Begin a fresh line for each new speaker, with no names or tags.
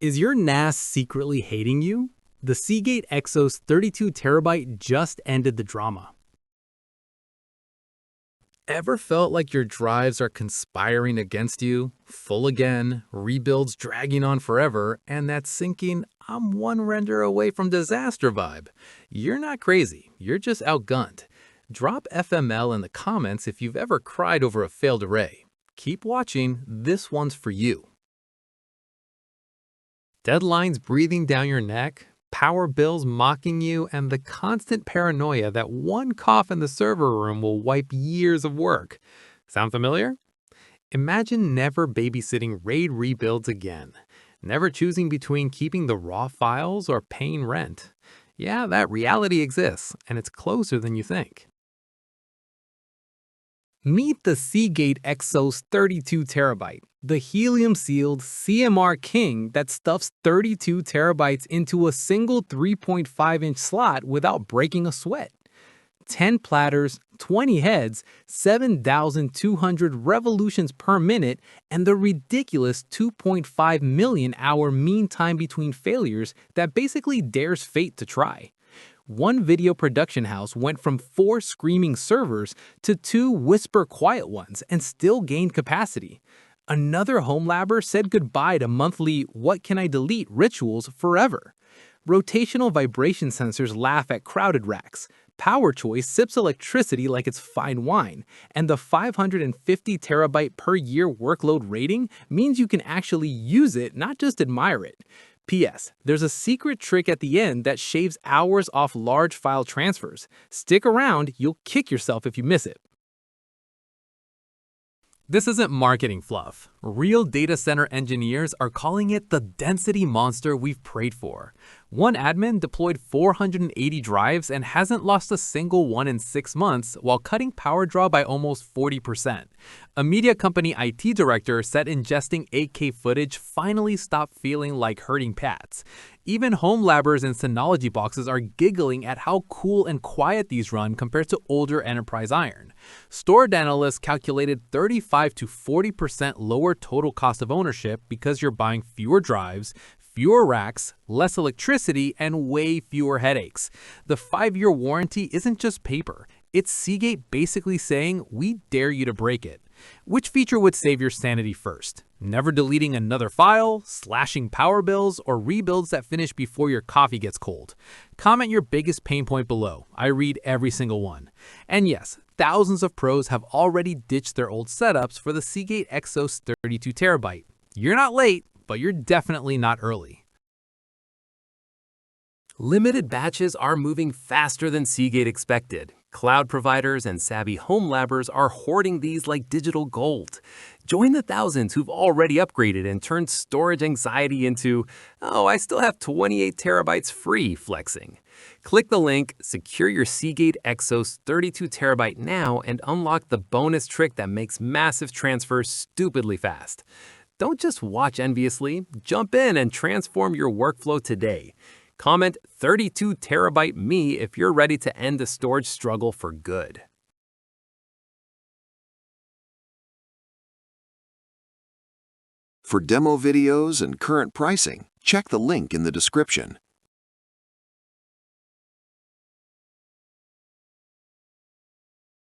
Is your NAS secretly hating you? The Seagate Exos 32TB just ended the drama.
Ever felt like your drives are conspiring against you? Full again, rebuilds dragging on forever, and that sinking, I'm one render away from disaster vibe? You're not crazy, you're just outgunned. Drop FML in the comments if you've ever cried over a failed array. Keep watching, this one's for you. Deadlines breathing down your neck, power bills mocking you, and the constant paranoia that one cough in the server room will wipe years of work. Sound familiar? Imagine never babysitting RAID rebuilds again. Never choosing between keeping the raw files or paying rent. Yeah, that reality exists, and it's closer than you think.
Meet the Seagate Exos 32TB, the helium-sealed CMR king that stuffs 32TB into a single 3.5-inch slot without breaking a sweat. 10 platters, 20 heads, 7,200 revolutions per minute, and the ridiculous 2.5 million hour mean time between failures that basically dares fate to try. One video production house went from 4 screaming servers to 2 whisper-quiet ones and still gained capacity. Another homelabber said goodbye to monthly "what can I delete" rituals forever. Rotational vibration sensors laugh at crowded racks. PowerChoice sips electricity like it's fine wine, and the 550 terabyte per year workload rating means you can actually use it, not just admire it. P.S. There's a secret trick at the end that shaves hours off large file transfers. Stick around, you'll kick yourself if you miss it.
This isn't marketing fluff. Real data center engineers are calling it the density monster we've prayed for. One admin deployed 480 drives and hasn't lost a single one in 6 months while cutting power draw by almost 40%. A media company IT director said ingesting 8K footage finally stopped feeling like herding cats. Even homelabbers and Synology boxes are giggling at how cool and quiet these run compared to older enterprise iron. Storage analysts calculated 35 to 40% lower total cost of ownership because you're buying fewer drives, fewer racks, less electricity, and way fewer headaches. The 5-year warranty isn't just paper. It's Seagate basically saying, we dare you to break it. Which feature would save your sanity first? Never deleting another file, slashing power bills, or rebuilds that finish before your coffee gets cold? Comment your biggest pain point below. I read every single one. And yes, thousands of pros have already ditched their old setups for the Seagate Exos 32TB. You're not late, but you're definitely not early. Limited batches are moving faster than Seagate expected. Cloud providers and savvy homelabbers are hoarding these like digital gold. Join the thousands who've already upgraded and turned storage anxiety into, "Oh, I still have 28 terabytes free" flexing. Click the link, secure your Seagate Exos 32TB now, and unlock the bonus trick that makes massive transfers stupidly fast. Don't just watch enviously, jump in and transform your workflow today. Comment 32TB me if you're ready to end the storage struggle for good.
For demo videos and current pricing, check the link in the description.